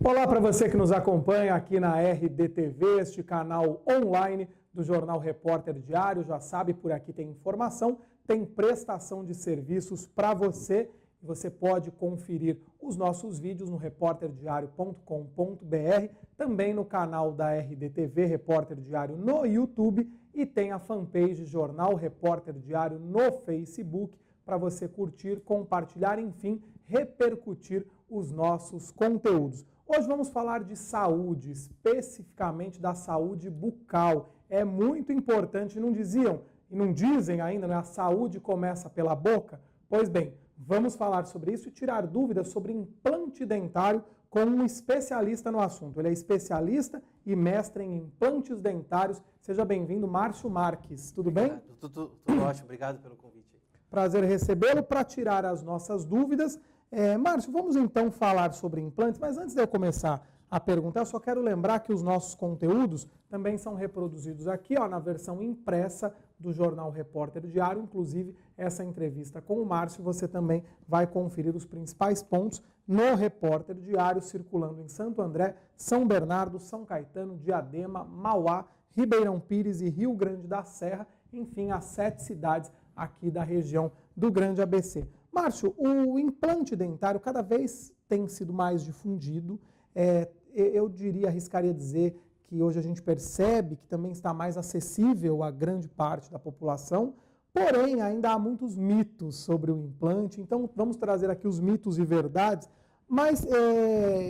Olá para você que nos acompanha aqui na RDTV, este canal online do Jornal Repórter Diário. Já sabe, por aqui tem informação, tem prestação de serviços para você. Você pode conferir os nossos vídeos no repórterdiario.com.br, também no canal da RDTV, Repórter Diário no YouTube, e tem a fanpage Jornal Repórter Diário no Facebook, para você curtir, compartilhar, enfim, repercutir os nossos conteúdos. Hoje vamos falar de saúde, especificamente da saúde bucal. É muito importante, não diziam e não dizem ainda, né? A saúde começa pela boca? Pois bem, vamos falar sobre isso e tirar dúvidas sobre implante dentário com um especialista no assunto. Ele é especialista e mestre em implantes dentários. Seja bem-vindo, Márcio Marques. Tudo bem? Tudo ótimo, obrigado pelo convite. Prazer recebê-lo. Para tirar as nossas dúvidas, Márcio, vamos então falar sobre implantes, mas antes de eu começar a perguntar, eu só quero lembrar que os nossos conteúdos também são reproduzidos aqui, ó, na versão impressa do Jornal Repórter Diário. Inclusive, essa entrevista com o Márcio, você também vai conferir os principais pontos no Repórter Diário, circulando em Santo André, São Bernardo, São Caetano, Diadema, Mauá, Ribeirão Pires e Rio Grande da Serra, enfim, as 7 cidades aqui da região do Grande ABC. Márcio, o implante dentário cada vez tem sido mais difundido. Eu diria, arriscaria dizer que hoje a gente percebe que também está mais acessível a grande parte da população, porém ainda há muitos mitos sobre o implante, então vamos trazer aqui os mitos e verdades, mas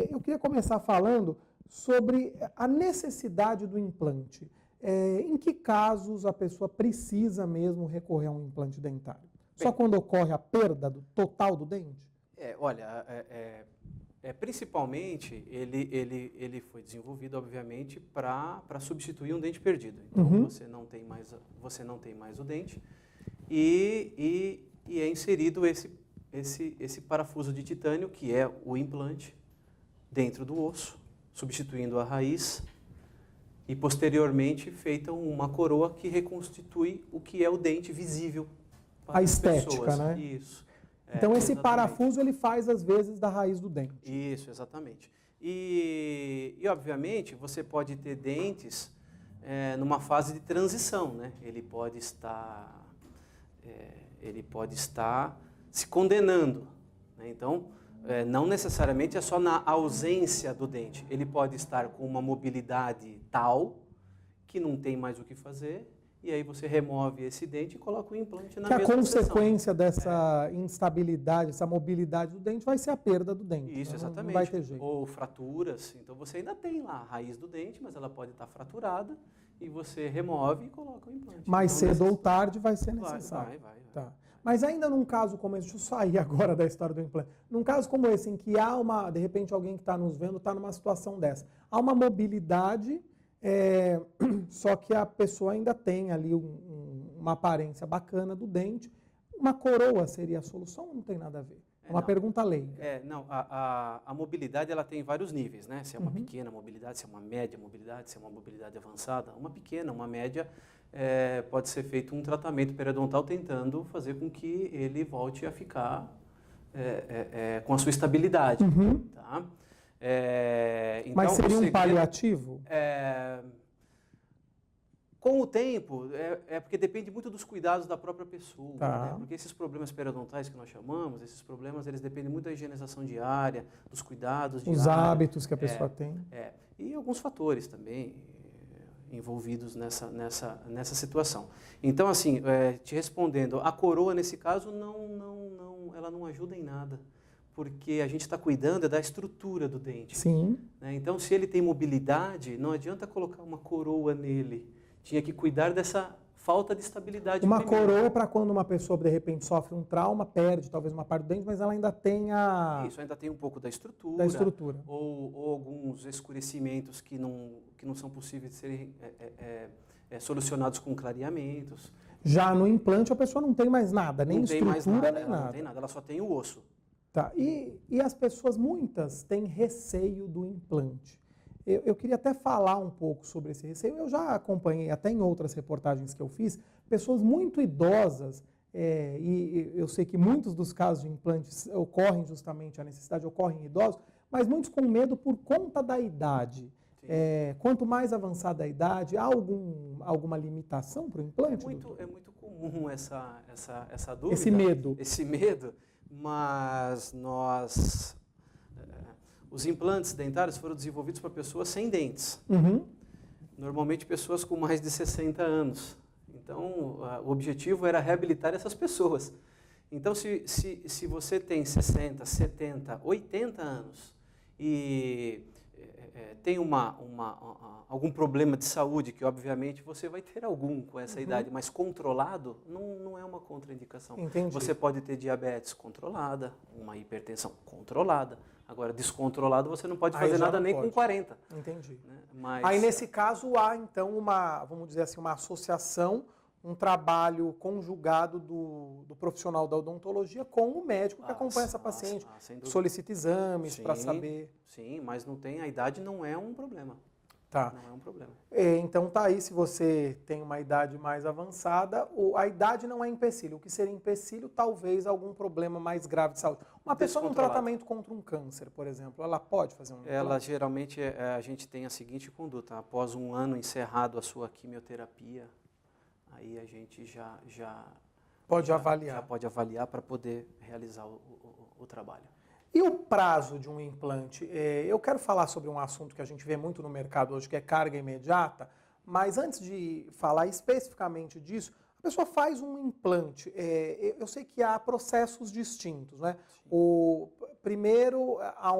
eu queria começar falando sobre a necessidade do implante. Em que casos a pessoa precisa mesmo recorrer a um implante dentário? Só quando ocorre a perda total do dente? Principalmente, ele foi desenvolvido, obviamente, para substituir um dente perdido. Então, você não tem mais o dente e é inserido esse parafuso de titânio, que é o implante, dentro do osso, substituindo a raiz e, posteriormente, feita uma coroa que reconstitui o que é o dente visível para a as estética, pessoas. né? Isso. Então, esse parafuso ele faz, às vezes, da raiz do dente. Isso, exatamente. E obviamente, você pode ter dentes numa fase de transição, né? Ele pode estar se condenando, né? Então, não necessariamente é só na ausência do dente. Ele pode estar com uma mobilidade tal que não tem mais o que fazer, e aí você remove esse dente e coloca o implante na mesma Que a consequência seção. dessa instabilidade, essa mobilidade do dente vai ser a perda do dente. Isso, exatamente. Não vai ter jeito. Ou fraturas. Então você ainda tem lá a raiz do dente, mas ela pode estar fraturada e você remove e coloca o implante. Mais então, cedo ou tarde vai ser necessário. Vai. Tá. Mas ainda num caso como esse, deixa eu sair agora da história do implante. Num caso como esse, em que há de repente alguém que está nos vendo está numa situação dessa. Há uma mobilidade, só que a pessoa ainda tem ali uma aparência bacana do dente. Uma coroa seria a solução ou não tem nada a ver? É uma pergunta leiga. A mobilidade ela tem vários níveis, né? Se é uma pequena mobilidade, se é uma média mobilidade, se é uma mobilidade avançada. Uma pequena, uma média, pode ser feito um tratamento periodontal tentando fazer com que ele volte a ficar com a sua estabilidade. Tá? Então, mas seria um paliativo? Com o tempo, porque depende muito dos cuidados da própria pessoa, tá, né? Porque esses problemas periodontais que nós chamamos, esses problemas, eles dependem muito da higienização diária, dos cuidados diários. Os hábitos que a pessoa tem. E alguns fatores também envolvidos nessa situação. Então, assim, te respondendo, a coroa, nesse caso, ela não ajuda em nada, porque a gente está cuidando da estrutura do dente. Sim. Né? Então, se ele tem mobilidade, não adianta colocar uma coroa nele. Tinha que cuidar dessa falta de estabilidade. Uma coroa para quando uma pessoa, de repente, sofre um trauma, perde talvez uma parte do dente, mas ela ainda tem Isso, ainda tem um pouco da estrutura. Ou alguns escurecimentos que não são possíveis de serem solucionados com clareamentos. Já no implante, a pessoa não tem mais nada, nem estrutura, nem nada. Não tem nada, ela só tem o osso. Tá. E as pessoas, muitas, têm receio do implante. Eu queria até falar um pouco sobre esse receio. Eu já acompanhei, até em outras reportagens que eu fiz, pessoas muito idosas, e eu sei que muitos dos casos de implantes ocorrem justamente, a necessidade ocorre em idosos, mas muitos com medo por conta da idade. Quanto mais avançada a idade, há alguma limitação para o implante? É muito comum essa dúvida. Esse medo. Mas os implantes dentários foram desenvolvidos para pessoas sem dentes. Uhum. Normalmente pessoas com mais de 60 anos. Então, o objetivo era reabilitar essas pessoas. Então, se você tem 60, 70, 80 anos e tem algum problema de saúde, que obviamente você vai ter algum com essa idade, mas controlado não é uma contraindicação. Entendi. Você pode ter diabetes controlada, uma hipertensão controlada. Agora, descontrolado, você não pode fazer nada nem com 40. Entendi. Né? Mas, aí, nesse caso, há, então, vamos dizer assim, uma associação, um trabalho conjugado do profissional da odontologia com o médico que acompanha essa paciente, solicita exames para saber. Sim, mas a idade não é um problema. Tá. Não é um problema. Então tá aí, se você tem uma idade mais avançada, a idade não é empecilho. O que seria empecilho, talvez algum problema mais grave de saúde. Uma pessoa num tratamento contra um câncer, por exemplo, ela pode fazer um implante? Ela geralmente, a gente tem a seguinte conduta, após um ano encerrado a sua quimioterapia, aí a gente já pode avaliar. Já pode avaliar para poder realizar o trabalho. E o prazo de um implante? Eu quero falar sobre um assunto que a gente vê muito no mercado hoje, que é carga imediata, mas antes de falar especificamente disso, a pessoa faz um implante. Eu sei que há processos distintos, né? Primeiro há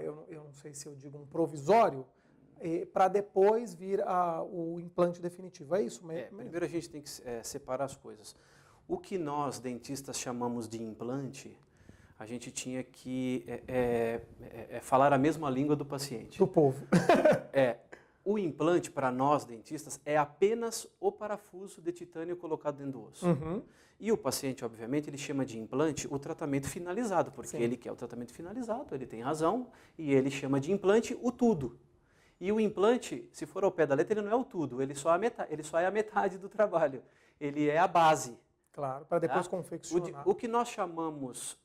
eu não sei se eu digo um provisório, para depois vir o implante definitivo. É isso mesmo? Primeiro a gente tem que separar as coisas. O que nós, dentistas, chamamos de implante, a gente tinha que falar a mesma língua do paciente. Do povo. O implante, para nós, dentistas, é apenas o parafuso de titânio colocado dentro do osso. Uhum. E o paciente, obviamente, ele chama de implante o tratamento finalizado, porque ele quer o tratamento finalizado, ele tem razão, e ele chama de implante o tudo. E o implante, se for ao pé da letra, ele não é o tudo, ele só é a metade do trabalho. Ele é a base. Claro, para depois confeccionar. O que nós chamamos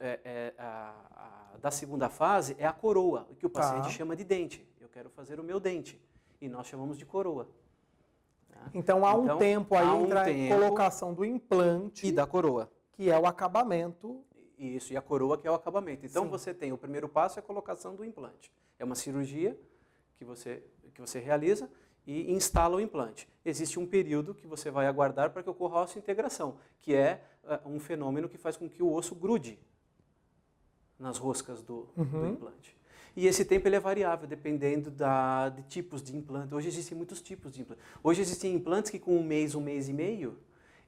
da segunda fase é a coroa, o que o paciente chama de dente. Eu quero fazer o meu dente. E nós chamamos de coroa. Tá? Então há um tempo aí entre a colocação do implante e da coroa, que é o acabamento. Isso, e a coroa que é o acabamento. Então você tem o primeiro passo, é a colocação do implante. É uma cirurgia que você realiza e instala o implante. Existe um período que você vai aguardar para que ocorra a osseointegração, que é um fenômeno que faz com que o osso grude nas roscas do implante. E esse tempo ele é variável, dependendo de tipos de implante. Hoje existem muitos tipos de implante. Hoje existem implantes que com um mês e meio,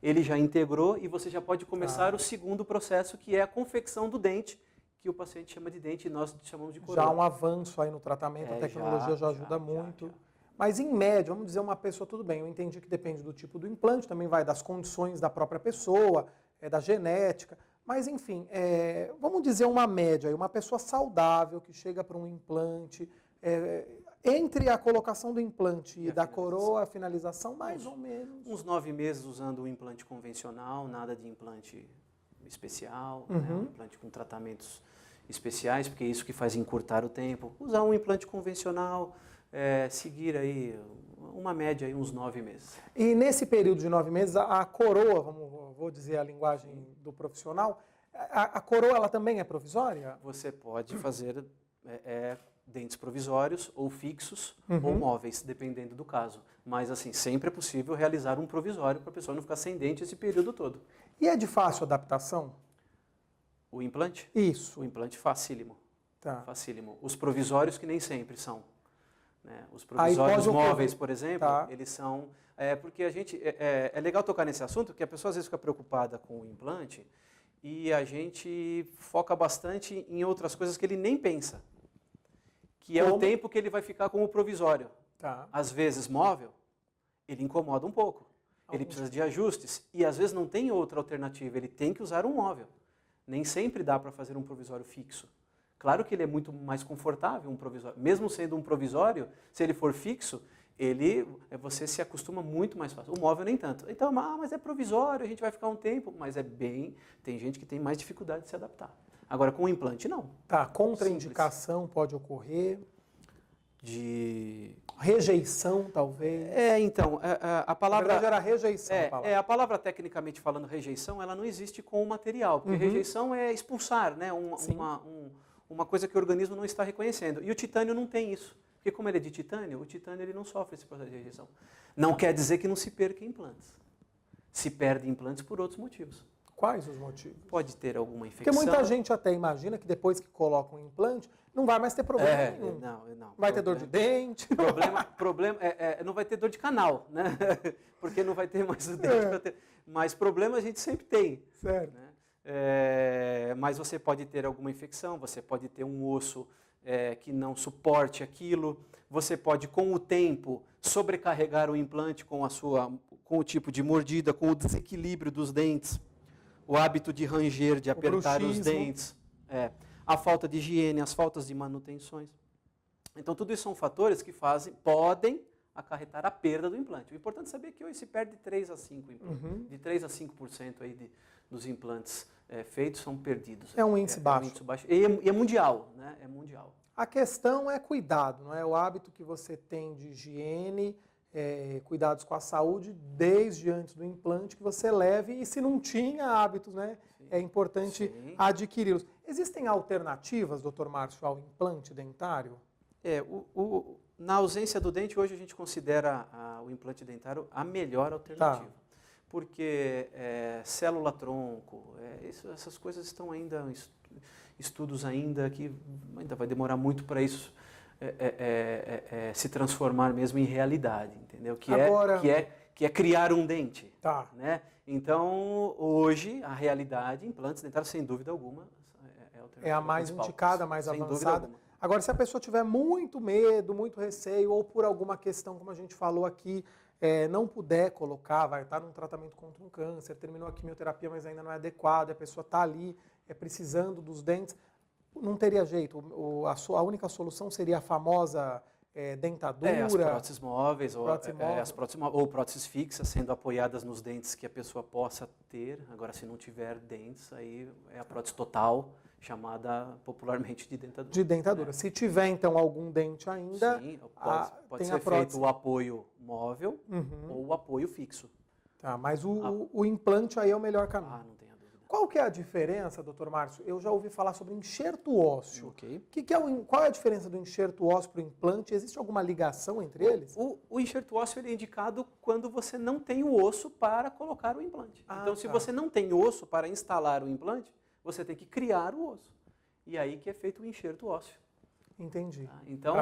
ele já integrou e você já pode começar o segundo processo, que é a confecção do dente, que o paciente chama de dente e nós chamamos de coroa. Já um avanço aí no tratamento, a tecnologia já ajuda muito. Mas em média, vamos dizer, uma pessoa, tudo bem, eu entendi que depende do tipo do implante, também vai das condições da própria pessoa, da genética, mas enfim, vamos dizer uma média, uma pessoa saudável que chega para um implante, entre a colocação do implante e da coroa, a finalização, mais ou menos. Uns 9 meses usando o implante convencional, nada de implante especial, né? Um implante com tratamentos especiais, porque é isso que faz encurtar o tempo. Usar um implante convencional, seguir aí uma média, aí, uns 9 meses. E nesse período de 9 meses, a coroa, vou dizer a linguagem do profissional, a coroa ela também é provisória? Você pode fazer dentes provisórios ou fixos ou móveis, dependendo do caso. Mas assim, sempre é possível realizar um provisório para a pessoa não ficar sem dente esse período todo. E é de fácil adaptação? O implante? Isso. O implante facílimo. Tá. Facílimo. Os provisórios que nem sempre são. Né? Os provisórios móveis, por exemplo, eles são... porque a gente... É legal tocar nesse assunto, porque a pessoa às vezes fica preocupada com o implante e a gente foca bastante em outras coisas que ele nem pensa. Que é o tempo que ele vai ficar com o provisório. Tá. Às vezes móvel, ele incomoda um pouco. Ele precisa de ajustes e às vezes não tem outra alternativa, ele tem que usar um móvel. Nem sempre dá para fazer um provisório fixo. Claro que ele é muito mais confortável, um provisório. Mesmo sendo um provisório, se ele for fixo, você se acostuma muito mais fácil. O móvel nem tanto. Então, mas é provisório, a gente vai ficar um tempo, mas tem gente que tem mais dificuldade de se adaptar. Agora, com o implante, não. Tá, contraindicação pode ocorrer. De rejeição, talvez. Então, a palavra... Na verdade, era rejeição. A palavra, tecnicamente falando, rejeição, ela não existe com o material, porque rejeição é expulsar, né? Uma coisa que o organismo não está reconhecendo. E o titânio não tem isso, porque como ele é de titânio, o titânio ele não sofre esse processo de rejeição. Não quer dizer que não se perca implantes. Se perde implantes por outros motivos. Quais os motivos? Pode ter alguma infecção. Porque muita gente até imagina que depois que coloca um implante, não vai mais ter problema nenhum. Não. Vai ter dor de dente. Problema não vai ter dor de canal, né? Porque não vai ter mais o dente. Mas problema a gente sempre tem. Certo. Né? Mas você pode ter alguma infecção, você pode ter um osso que não suporte aquilo, você pode, com o tempo, sobrecarregar o implante com o tipo de mordida, com o desequilíbrio dos dentes, o hábito de ranger, de apertar os dentes, a falta de higiene, as faltas de manutenções. Então, tudo isso são fatores que podem acarretar a perda do implante. O importante é saber que hoje se perde de 3 a 5 implantes. De 3 a 5% aí dos implantes feitos são perdidos. É um índice baixo. Um índice baixo. E é mundial, né? É mundial. A questão é cuidado, não é? O hábito que você tem de higiene, cuidados com a saúde, desde antes do implante que você leve, e se não tinha hábitos, né? Sim. É importante adquiri-los. Existem alternativas, doutor Márcio, ao implante dentário? Na ausência do dente, hoje a gente considera o implante dentário a melhor alternativa. Tá. Porque célula-tronco, essas coisas estão ainda, estudos ainda, que ainda vai demorar muito para isso se transformar mesmo em realidade, entendeu? Que é criar um dente. Tá. Né? Então, hoje, a realidade, implantes dentários, sem dúvida alguma, é a mais indicada, a mais avançada. Agora, se a pessoa tiver muito medo, muito receio, ou por alguma questão, como a gente falou aqui, não puder colocar, vai estar num tratamento contra um câncer, terminou a quimioterapia, mas ainda não é adequado, a pessoa está ali precisando dos dentes, não teria jeito. A única solução seria a famosa dentadura. As próteses móveis, ou próteses fixas, sendo apoiadas nos dentes que a pessoa possa ter. Agora, se não tiver dentes, aí é a prótese total, chamada popularmente de dentadura. De dentadura. Se tiver, então, algum dente ainda, sim, pode ser feito o apoio móvel ou o apoio fixo. Tá, mas o implante aí é o melhor caminho. Não tem a dúvida. Qual que é a diferença, doutor Márcio? Eu já ouvi falar sobre enxerto ósseo. Okay. Qual é a diferença do enxerto ósseo para o implante? Existe alguma ligação entre eles? O enxerto ósseo ele é indicado quando você não tem o osso para colocar o implante. Então, se você não tem osso para instalar o implante, você tem que criar o osso. E aí que é feito o enxerto ósseo. Entendi. Então,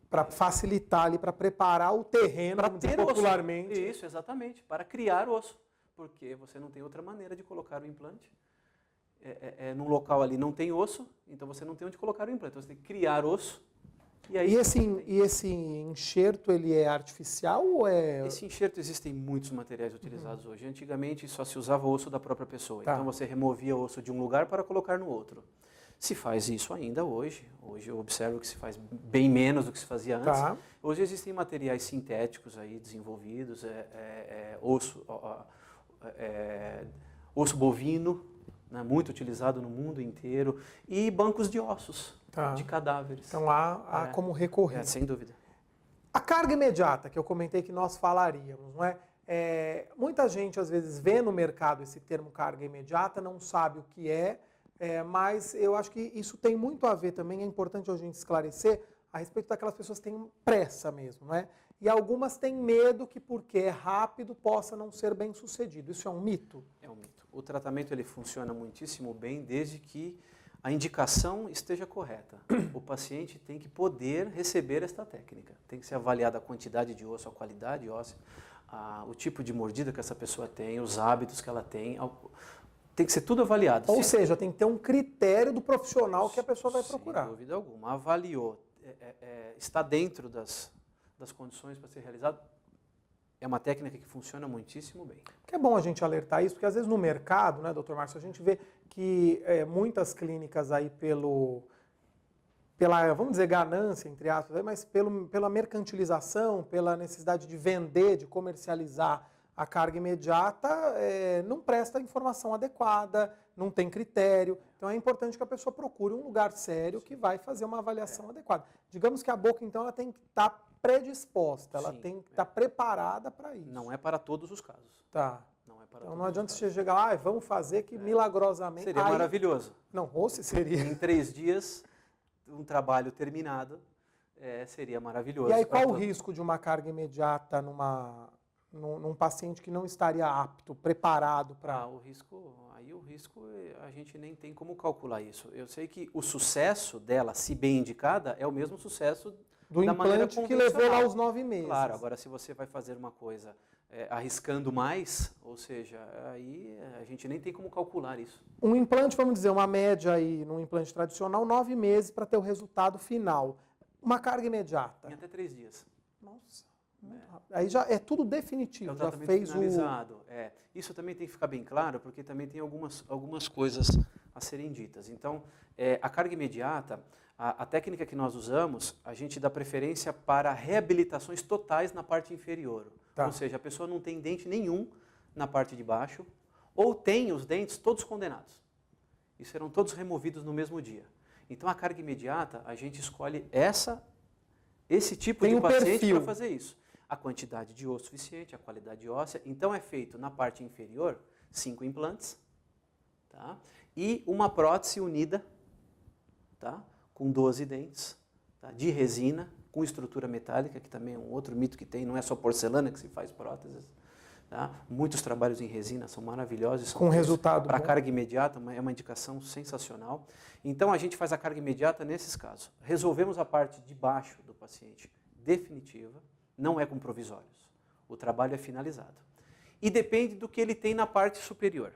para facilitar ali, para preparar o terreno, para ter popularmente. Osso. Isso, exatamente. Para criar osso. Porque você não tem outra maneira de colocar o implante. Num local ali não tem osso, então você não tem onde colocar o implante. Então você tem que criar osso. E esse enxerto, ele é artificial ou é... Esse enxerto, existem muitos materiais utilizados hoje. Antigamente só se usava o osso da própria pessoa. Tá. Então você removia o osso de um lugar para colocar no outro. Se faz isso ainda hoje. Hoje eu observo que se faz bem menos do que se fazia antes. Tá. Hoje existem materiais sintéticos aí desenvolvidos, osso bovino, né, muito utilizado no mundo inteiro, e bancos de ossos, de cadáveres. Então há como recorrer. Sem dúvida. A carga imediata, que eu comentei que nós falaríamos, não é? Muita gente às vezes vê no mercado esse termo carga imediata, não sabe o que mas eu acho que isso tem muito a ver também, é importante a gente esclarecer a respeito daquelas pessoas que têm pressa mesmo, não é? E algumas têm medo que porque é rápido possa não ser bem sucedido. Isso é um mito? É um mito. O tratamento ele funciona muitíssimo bem desde que a indicação esteja correta. O paciente tem que poder receber esta técnica. Tem que ser avaliada a quantidade de osso, a qualidade óssea, o tipo de mordida que essa pessoa tem, os hábitos que ela tem. Tem que ser tudo avaliado. Ou seja, tem que ter um critério do profissional que a pessoa vai procurar. Sem dúvida alguma. Avaliou, está dentro das condições para ser realizado. É uma técnica que funciona muitíssimo bem. Que é bom a gente alertar isso, porque às vezes no mercado, né, doutor Márcio, a gente vê que muitas clínicas aí pela, vamos dizer, ganância, entre aspas, mas pela mercantilização, pela necessidade de vender, de comercializar a carga imediata não presta informação adequada, não tem critério. Então é importante que a pessoa procure um lugar sério que vai fazer uma avaliação adequada. Digamos que a boca, então, ela tem que estar predisposta, ela tem que estar preparada para isso. Não é para todos os casos. Tá. Não é para Então todos não adianta os você chegar lá, vamos fazer que milagrosamente... Seria maravilhoso. Não, ou se seria... Em 3 dias, um trabalho terminado, seria maravilhoso. E aí qual o risco de uma carga imediata num paciente que não estaria apto, preparado para... O risco a gente nem tem como calcular isso. Eu sei que o sucesso dela, se bem indicada, é o mesmo sucesso do da maneira implante que levou lá os 9 meses. Claro, agora se você vai fazer uma coisa arriscando mais, ou seja, aí a gente nem tem como calcular isso. Um implante, vamos dizer, uma média aí, num implante tradicional, 9 meses para ter o resultado final. Uma carga imediata. Em até 3 dias. Nossa, muito rápido. Aí já é tudo definitivo, já fez finalizado. Isso também tem que ficar bem claro, porque também tem algumas coisas a serem ditas. Então, a carga imediata, a técnica que nós usamos, a gente dá preferência para reabilitações totais na parte inferior. Tá. Ou seja, a pessoa não tem dente nenhum na parte de baixo, ou tem os dentes todos condenados. E serão todos removidos no mesmo dia. Então, a carga imediata, a gente escolhe esse tipo de paciente para fazer isso. A quantidade de osso suficiente, a qualidade óssea. Então, é feito na parte inferior 5 implantes, tá? E uma prótese unida, tá? Com 12 dentes, tá? De resina, com estrutura metálica, que também é um outro mito que tem, não é só porcelana que se faz próteses. Tá? Muitos trabalhos em resina são maravilhosos. Com resultado para carga imediata, é uma indicação sensacional. Então, a gente faz a carga imediata nesses casos. Resolvemos a parte de baixo do paciente definitiva, não é com provisórios. O trabalho é finalizado. E depende do que ele tem na parte superior.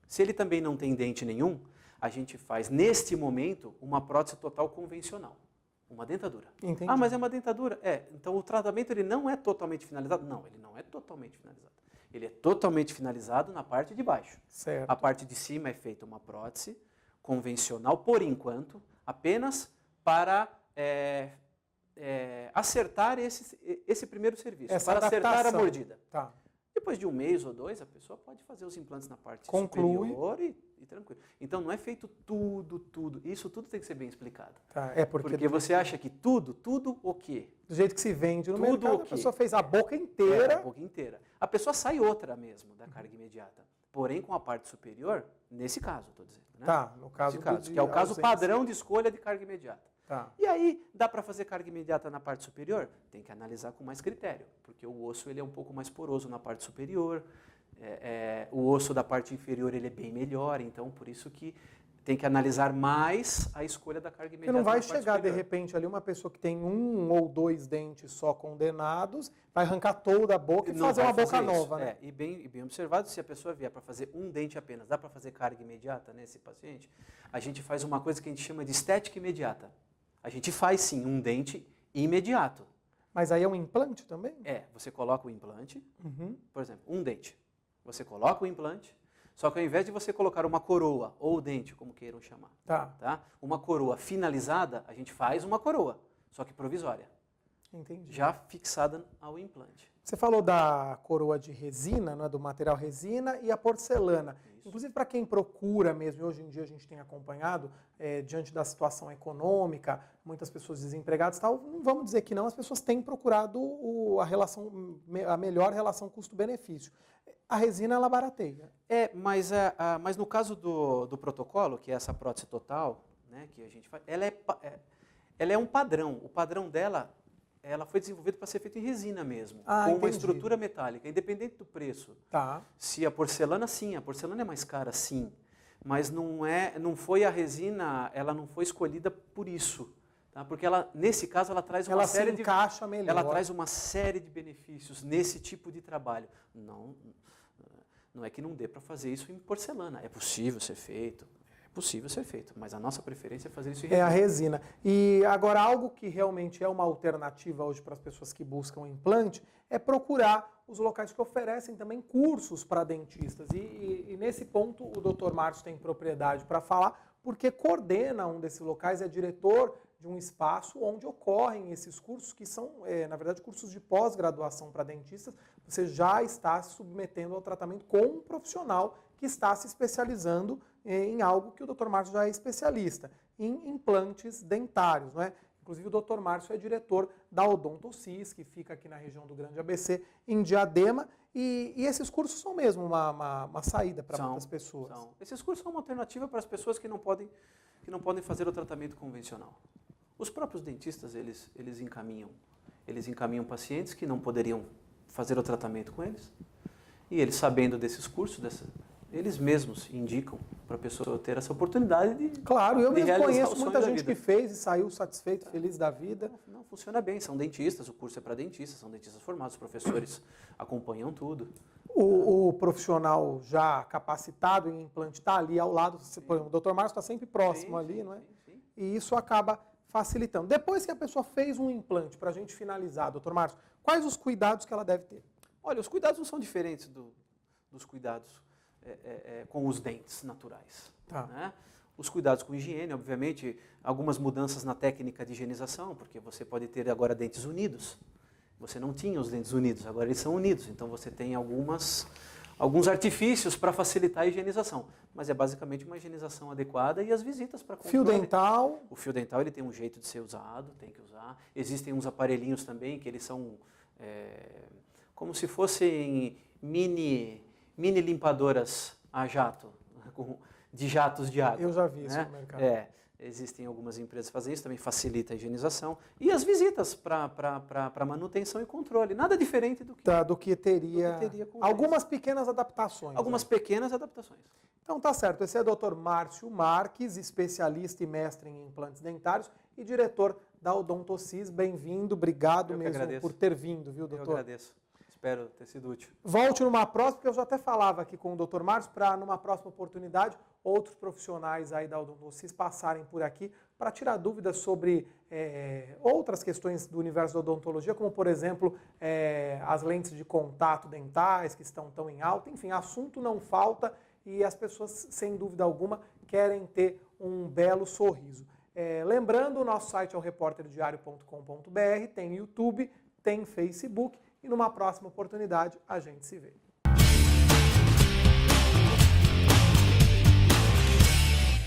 Se ele também não tem dente nenhum, a gente faz, neste momento, uma prótese total convencional. Uma dentadura. Entendi. Mas é uma dentadura. Então o tratamento ele não é totalmente finalizado? Não, ele não é totalmente finalizado. Ele é totalmente finalizado na parte de baixo. Certo. A parte de cima é feita uma prótese convencional, por enquanto, apenas para acertar esse primeiro serviço. Para acertar a mordida. Tá. Depois de 1 mês ou 2, a pessoa pode fazer os implantes na parte superior e tranquilo. Então, não é feito tudo. Isso tudo tem que ser bem explicado. Tá. Porque você acha que tudo o quê? Do jeito que se vende no tudo mercado, a pessoa fez a boca inteira. A boca inteira. A pessoa sai outra mesmo da carga imediata. Porém, com a parte superior, nesse caso, estou dizendo. Né? Tá, no caso que é o caso padrão de escolha de carga imediata. Tá. E aí, dá para fazer carga imediata na parte superior? Tem que analisar com mais critério, porque o osso ele é um pouco mais poroso na parte superior, o osso da parte inferior ele é bem melhor, então por isso que tem que analisar mais a escolha da carga imediata. Você não vai na parte chegar, superior. de repente, ali uma pessoa que tem 1 ou 2 dentes só condenados, vai arrancar toda a boca e fazer uma boca nova, né? E bem observado, se a pessoa vier para fazer 1 dente apenas, dá para fazer carga imediata nesse paciente? A gente faz uma coisa que a gente chama de estética imediata. A gente faz sim 1 dente imediato. Mas aí é um implante também? Você coloca o implante, por exemplo, 1 dente. Você coloca o implante, só que ao invés de você colocar uma coroa ou dente, como queiram chamar, tá? Uma coroa finalizada, a gente faz uma coroa, só que provisória. Entendi. Já fixada ao implante. Você falou da coroa de resina, né, do material resina, e a porcelana. Isso. Inclusive, para quem procura mesmo, e hoje em dia a gente tem acompanhado, diante da situação econômica, muitas pessoas desempregadas, tal, não vamos dizer que não, as pessoas têm procurado a melhor relação custo-benefício. A resina, ela barateia. Mas no caso do protocolo, que é essa prótese total, né, que a gente faz, ela é um padrão. O padrão dela... Ela foi desenvolvida para ser feita em resina mesmo, com uma estrutura metálica, independente do preço. Tá. Se a porcelana, sim, a porcelana é mais cara, sim, mas não foi a resina, ela não foi escolhida por isso, tá? Porque ela, nesse caso, ela traz uma série de... encaixa melhor. Ela traz uma série de benefícios nesse tipo de trabalho. Não é que não dê para fazer isso em porcelana, é possível ser feito. Possível ser feito, mas a nossa preferência é fazer isso em resina. É a resina. E agora, algo que realmente é uma alternativa hoje para as pessoas que buscam implante é procurar os locais que oferecem também cursos para dentistas. E nesse ponto o Dr. Márcio tem propriedade para falar, porque coordena um desses locais, é diretor de um espaço onde ocorrem esses cursos, que são, na verdade, cursos de pós-graduação para dentistas. Você já está se submetendo ao tratamento com um profissional que está se especializando em algo que o Dr. Márcio já é especialista, em implantes dentários, não é? Inclusive, o Dr. Márcio é diretor da Odontocis, que fica aqui na região do Grande ABC, em Diadema. E esses cursos são mesmo uma saída para muitas pessoas. Esses cursos são uma alternativa para as pessoas que não podem fazer o tratamento convencional. Os próprios dentistas, eles encaminham pacientes que não poderiam fazer o tratamento com eles. E eles, sabendo desses cursos, eles mesmos indicam para a pessoa ter essa oportunidade de Claro, eu mesmo conheço muita gente que fez e saiu satisfeito, feliz da vida. Não, funciona bem, são dentistas, o curso é para dentistas, são dentistas formados, os professores acompanham tudo. O profissional já capacitado em implante está ali ao lado, por exemplo, o Dr. Márcio está sempre próximo ali, não é? Sim. E isso acaba facilitando. Depois que a pessoa fez um implante, para a gente finalizar, Dr. Márcio, quais os cuidados que ela deve ter? Olha, os cuidados não são diferentes dos cuidados com os dentes naturais. Tá. Né? Os cuidados com higiene, obviamente, algumas mudanças na técnica de higienização, porque você pode ter agora dentes unidos. Você não tinha os dentes unidos, agora eles são unidos. Então você tem alguns artifícios para facilitar a higienização. Mas é basicamente uma higienização adequada e as visitas para controle. Fio dental. O fio dental ele tem um jeito de ser usado, tem que usar. Existem uns aparelhinhos também que eles são como se fossem mini limpadoras a jato, de jatos de água. Eu já vi isso no mercado. Existem algumas empresas que fazem isso, também facilita a higienização. E as visitas para manutenção e controle. Nada diferente do que teria com algumas pequenas adaptações. Algumas pequenas adaptações. Então tá certo. Esse é o Dr. Márcio Marques, especialista e mestre em implantes dentários e diretor da Odontocis. Bem-vindo, obrigado mesmo por ter vindo, viu, doutor? Eu agradeço. Espero ter sido útil. Volte numa próxima, porque eu já até falava aqui com o Dr. Márcio, para numa próxima oportunidade, outros profissionais aí da Odontocis passarem por aqui para tirar dúvidas sobre outras questões do universo da odontologia, como, por exemplo, as lentes de contato dentais que estão tão em alta. Enfim, assunto não falta e as pessoas, sem dúvida alguma, querem ter um belo sorriso. Lembrando, o nosso site é o repórterdiario.com.br, tem YouTube, tem Facebook, e numa próxima oportunidade a gente se vê.